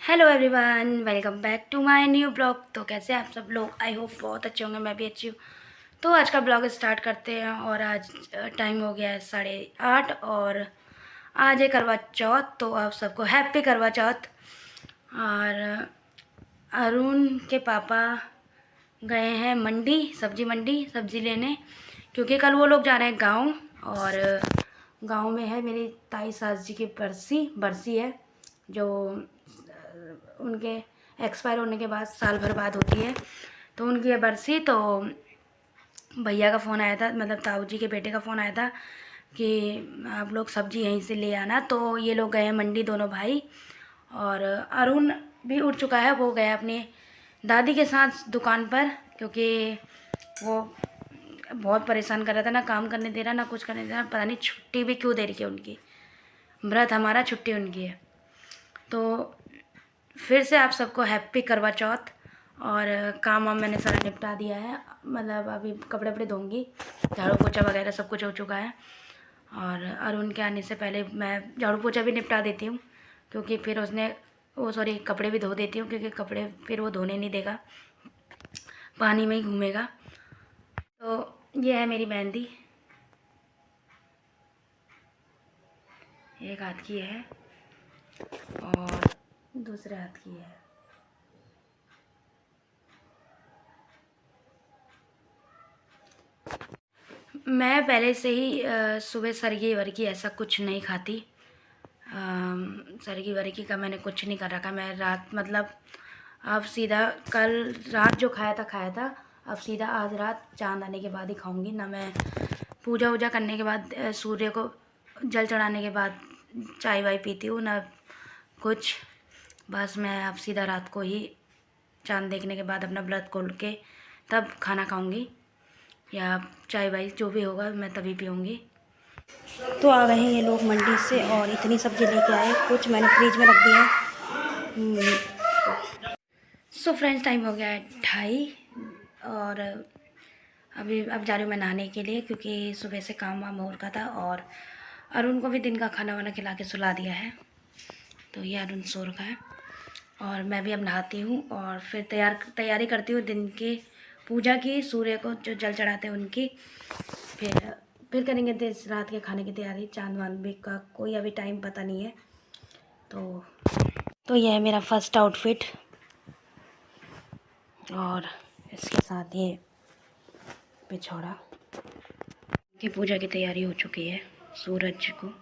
Hello everyone, welcome back to my new blog. तो कैसे हैं आप सब लोग? आई होप बहुत अच्छे होंगे, मैं भी अच्छी हूँ। तो आज का ब्लॉग स्टार्ट करते हैं। और आज टाइम हो गया है 8:30 और आज है करवा चौथ। तो आप सबको हैप्पी करवा चौथ। और अरुण के पापा गए हैं मंडी, सब्जी मंडी सब्जी लेने, क्योंकि कल वो लोग जा रहे हैं गांव। और गांव में है मेरी ताई सास जी की बरसी है, जो उनके एक्सपायर होने के बाद साल भर बाद होती है। तो उनकी है बरसी। तो भैया का फ़ोन आया था, मतलब ताऊ जी के बेटे का फ़ोन आया था कि आप लोग सब्ज़ी यहीं से ले आना। तो ये लोग गए मंडी, दोनों भाई। और अरुण भी उठ चुका है, वो गया अपनी दादी के साथ दुकान पर, क्योंकि वो बहुत परेशान कर रहा था, ना काम करने दे रहा, ना कुछ करने दे रहा। पता नहीं छुट्टी भी क्यों दे रही है उनकी। व्रत हमारा, छुट्टी उनकी है। तो फिर से आप सबको हैप्पी करवा चौथ। और काम वाम मैंने सारा निपटा दिया है, मतलब अभी कपड़े वपड़े धोंगी, झाड़ू पोछा वगैरह सब कुछ हो चुका है। और अरुण के आने से पहले मैं झाड़ू पोछा भी निपटा देती हूँ, क्योंकि फिर कपड़े भी धो देती हूँ, क्योंकि कपड़े फिर वो धोने नहीं देगा, पानी में ही घूमेगा। तो ये है मेरी मेहंदी, एक हाथ की है और दूसरे हाथ की है। मैं पहले से ही सुबह सरगी वरगी ऐसा कुछ नहीं खाती। सरगी वरगी का मैंने कुछ नहीं कर रखा। मैं रात, मतलब अब सीधा कल रात जो खाया था, अब सीधा आज रात चाँद आने के बाद ही खाऊंगी। ना मैं पूजा वूजा करने के बाद, सूर्य को जल चढ़ाने के बाद चाय वाय पीती हूँ ना कुछ। बस मैं अब सीधा रात को ही चाँद देखने के बाद अपना व्रत खोल के तब खाना खाऊंगी, या चाय वाय जो भी होगा मैं तभी पीऊँगी। तो आ गए हैं ये लोग मंडी से, और इतनी सब्ज़ी लेके आए, कुछ मैंने फ्रिज में रख दिया। सो फ्रेंड्स, टाइम हो गया है 2:30 और अभी अब जा रही हूँ मैं नहाने के लिए, क्योंकि सुबह से काम वाम हो रखा था। और अरुण को भी दिन का खाना वाना खिला के सुला दिया है, तो ये अरुण सो रखा है। और मैं भी अब नहाती हूँ और फिर तैयारी करती हूँ दिन के पूजा की, सूर्य को जो जल चढ़ाते हैं उनकी। फिर करेंगे देर रात के खाने की तैयारी। चांद वांद भी का कोई अभी टाइम पता नहीं है। तो यह है मेरा फर्स्ट आउटफिट, और इसके साथ ये पिछौड़ा की पूजा की तैयारी हो चुकी है। सूरज को,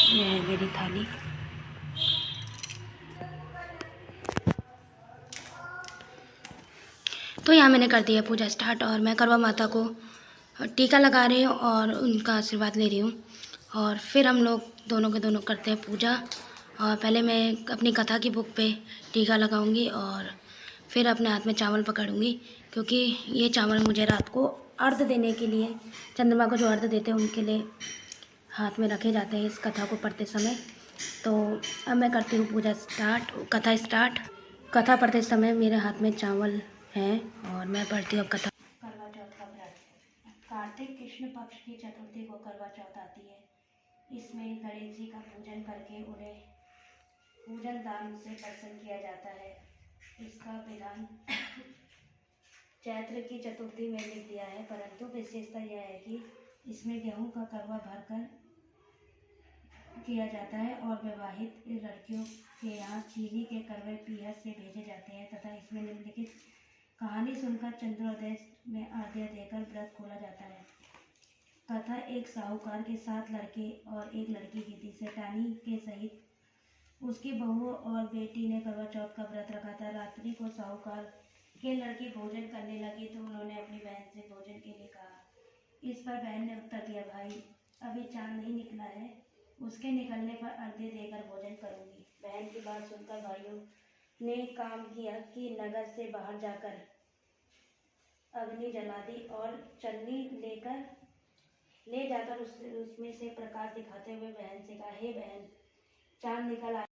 यह है मेरी थाली। तो यहाँ मैंने कर दिया पूजा स्टार्ट, और मैं करवा माता को टीका लगा रही हूँ और उनका आशीर्वाद ले रही हूँ। और फिर हम लोग दोनों के दोनों करते हैं पूजा। और पहले मैं अपनी कथा की बुक पे टीका लगाऊंगी, और फिर अपने हाथ में चावल पकड़ूंगी, क्योंकि ये चावल मुझे रात को अर्घ देने के लिए, चंद्रमा को जो अर्घ देते हैं उनके लिए हाथ में रखे जाते हैं इस कथा को पढ़ते समय। तो अब मैं करती हूँ पूजा स्टार्ट, कथा स्टार्ट। कथा पढ़ते समय मेरे हाथ में चावल है और मैं पढ़ती हूँ कथा। करवा चौथ का व्रत। कार्तिक कृष्ण पक्ष की चतुर्थी को करवा चौथ आती है। इसमें गणेश जी का पूजन करके उन्हें पूजन दान से प्रसन्न किया जाता है। इसका विधान चैत्र की चतुर्थी में लिख दिया है, परंतु विशेषता यह है कि इसमें गेहूं का करवा भरकर किया जाता है और विवाहित लड़कियों के यहाँ चीनी के करवे पीहर से भेजे जाते हैं, तथा इसमें निम्नलिखित कहानी सुनकर चंद्रोदय में अर्घ्य देकर व्रत खोला जाता है। कथा एक साहूकार के 7 लड़के और एक लड़की की थी। सेठानी के सहित उसकी बहू और बेटी ने करवा चौथ का व्रत रखा था। रात्रि को साहूकार के लड़के भोजन करने लगे तो उन्होंने अपनी बहन से भोजन के लिए कहा। इस पर बहन ने उत्तर दिया, भाई अभी चांद नहीं निकला है, उसके निकलने पर अर्घ्य देकर भोजन करूंगी। बहन की बात सुनकर भाइयों ने काम किया कि नगर से बाहर जाकर अग्नि जला दी और चन्नी ले जाकर उसमें से प्रकाश दिखाते हुए बहन से कहा, हे बहन, चांद निकल आया।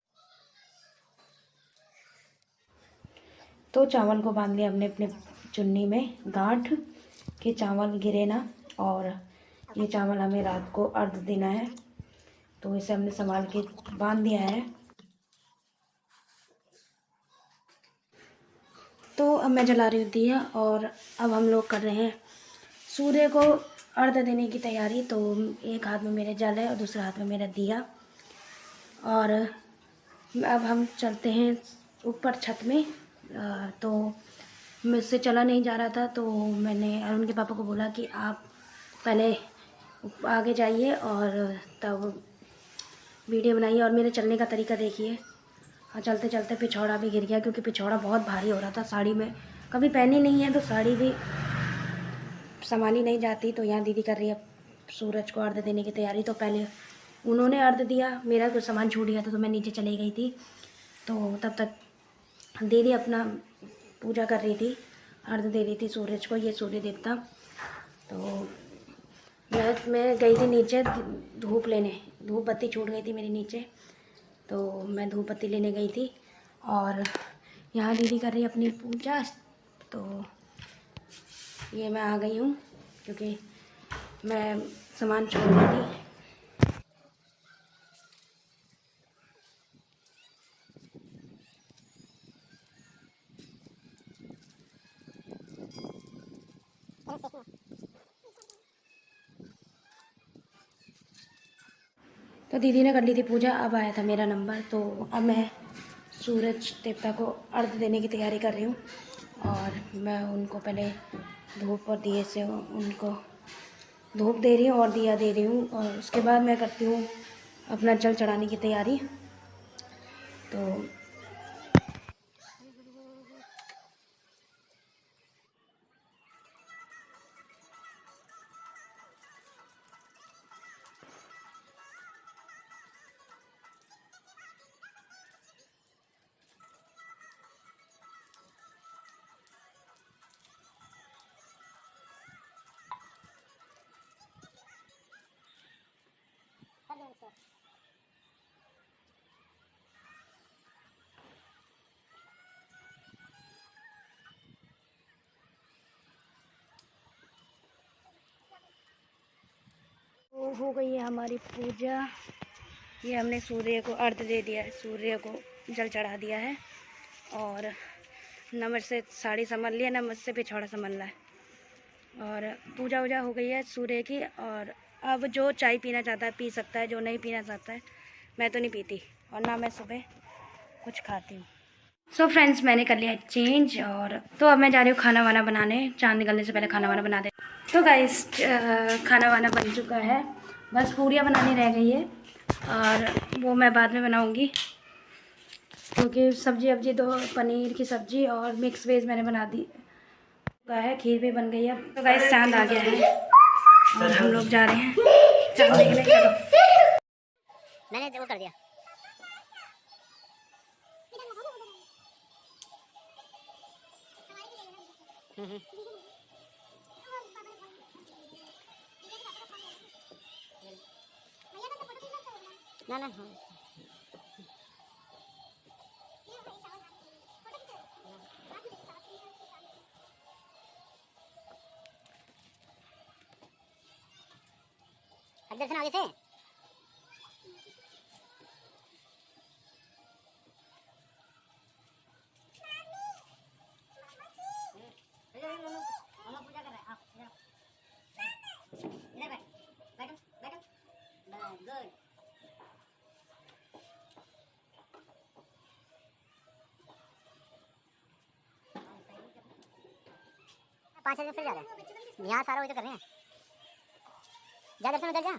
तो चावल को बांध लिया अपने अपने चुन्नी में गांठ के, चावल गिरे ना। और ये चावल हमें रात को अर्घ देना है। तो इसे हमने संभाल के बांध दिया है। तो अब मैं जला रही हूँ दिया और अब हम लोग कर रहे हैं सूर्य को अर्घ्य देने की तैयारी। तो एक हाथ में मेरे जल है और दूसरे हाथ में मेरा दिया, और अब हम चलते हैं ऊपर छत में। तो मुझसे चला नहीं जा रहा था, तो मैंने अरुण के पापा को बोला कि आप पहले आगे जाइए और तब वीडियो बनाइए और मेरे चलने का तरीका देखिए। और चलते चलते पिछौड़ा भी गिर गया, क्योंकि पिछौड़ा बहुत भारी हो रहा था। साड़ी में कभी पहनी नहीं है तो साड़ी भी संभाली नहीं जाती। तो यहाँ दीदी कर रही है सूरज को अर्घ्य देने की तैयारी। तो पहले उन्होंने अर्घ्य दिया, मेरा कुछ सामान छूट गया था तो मैं नीचे चली गई थी। तो तब तक दीदी अपना पूजा कर रही थी, अर्घ्य दे रही थी सूरज को, ये सूर्य देवता। तो मैं गई थी नीचे धूप लेने, धूप बत्ती छूट गई थी मेरी नीचे, तो मैं धूप बत्ती लेने गई थी। और यहाँ दीदी कर रही है अपनी पूजा। तो ये मैं आ गई हूँ क्योंकि मैं सामान छोड़ गई थी। तो दीदी ने कर ली थी पूजा, अब आया था मेरा नंबर। तो अब मैं सूरज देवता को अर्घ्य देने की तैयारी कर रही हूँ, और मैं उनको पहले धूप और दिए से उनको धूप दे रही हूँ और दिया दे रही हूँ, और उसके बाद मैं करती हूँ अपना जल चढ़ाने की तैयारी। तो हो गई है हमारी पूजा। ये हमने सूर्य को अर्घ्य दे दिया है, सूर्य को जल चढ़ा दिया है, और नमक से साड़ी संभल लिया, नमक से पिछौड़ा संभलना है, और पूजा वूजा हो गई है सूर्य की। और अब जो चाय पीना चाहता है पी सकता है, जो नहीं पीना चाहता है, मैं तो नहीं पीती और ना मैं सुबह कुछ खाती हूँ। सो फ्रेंड्स, मैंने कर लिया चेंज, और तो अब मैं जा रही हूँ खाना वाना बनाने। चांद निकलने से पहले खाना वाना बना दे। तो गाइस, खाना वाना बन चुका है, बस पूरियाँ बनानी रह गई है, और वो मैं बाद में बनाऊँगी, क्योंकि सब्जी अब्जी तो पनीर की सब्जी और मिक्स वेज मैंने बना दी है, खीर भी बन गई है। तो गाइस, चांद आ गया है और हम लोग जा रहे हैं चांद देखने। चलो, मैंने वो कर दिया। ना ना हाँ। दर्शन आगे से पूजा कर रहे हैं। इधर बैठो बैठो गुड। 5 दिन फिर जा रहे हैं, यहाँ सारा वही तो कर रहे हैं। जा दर्शन उधर जा।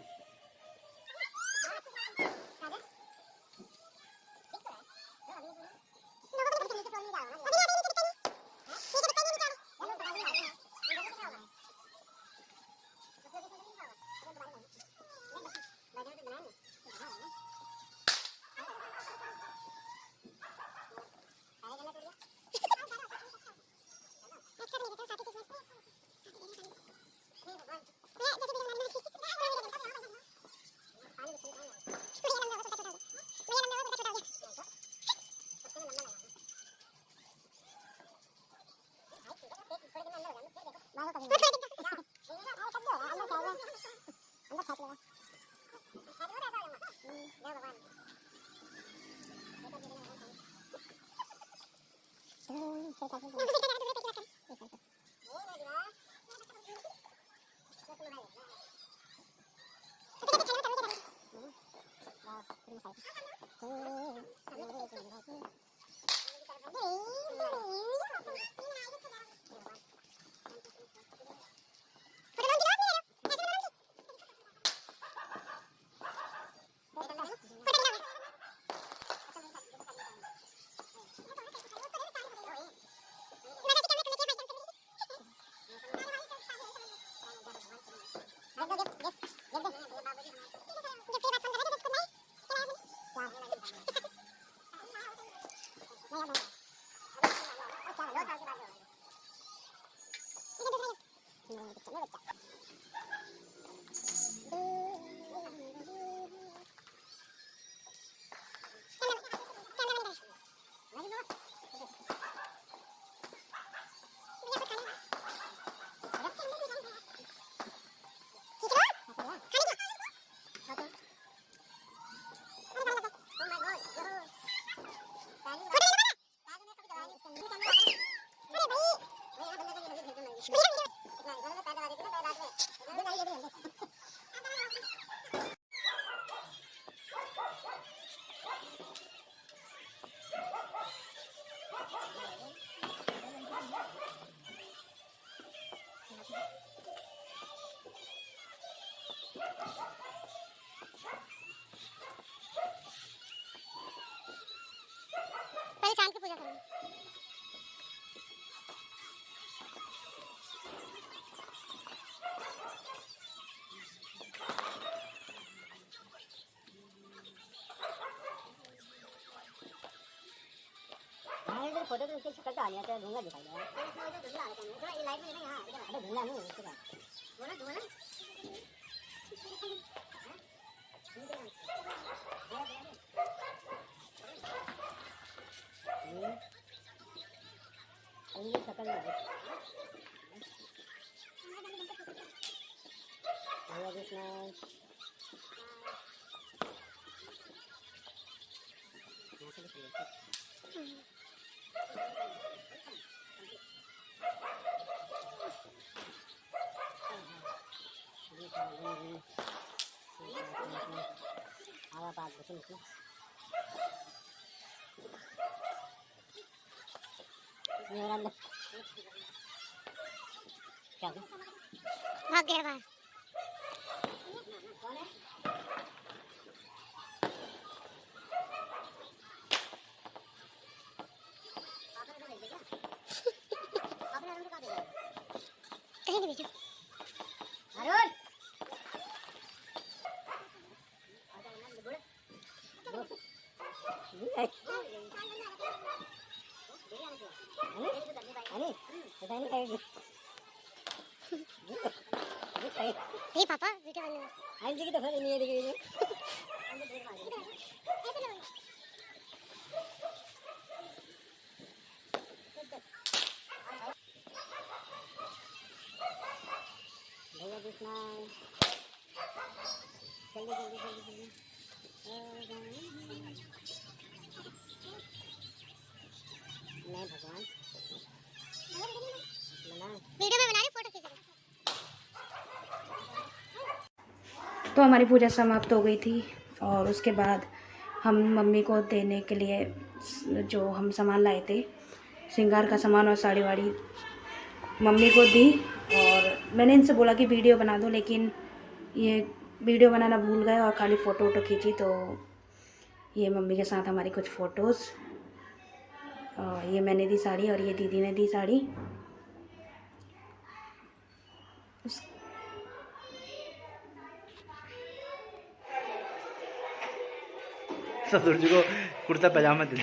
पहले चांद की पूजा करेंगे। फोटो तो उसकी शक्ल तो आ नहीं आता, धुंधला दिखाई दे रहा है। इसमें इधर धुंधला आ रहा है, थोड़ा ये लाइट में देखना। हां इधर, अबे धुंधला नहीं है इसके बाद वो ना धुंधला ये शक्ल है। भैया कृष्ण आवा बात बचन की मेरा अंदर क्या भाग गया बाहर। कौन है? कहीं नहीं भेजो अरुण। ये पापा वीडियो बनने में आंटी की तो फिर नहीं है देखिए भैया कृष्णा जल्दी जल्दी जल्दी नहीं भगवान वीडियो में बना रही फोटो खींच रही। तो हमारी पूजा समाप्त हो गई थी और उसके बाद हम मम्मी को देने के लिए जो हम सामान लाए थे, श्रृंगार का सामान और साड़ी वाड़ी, मम्मी को दी। और मैंने इनसे बोला कि वीडियो बना दो, लेकिन ये वीडियो बनाना भूल गए और खाली फ़ोटो वोटो खींची। तो ये मम्मी के साथ हमारी कुछ फ़ोटोज़, ये मैंने दी साड़ी और ये दीदी ने दी साड़ी। ससुर जी को कुर्ता पजामा दे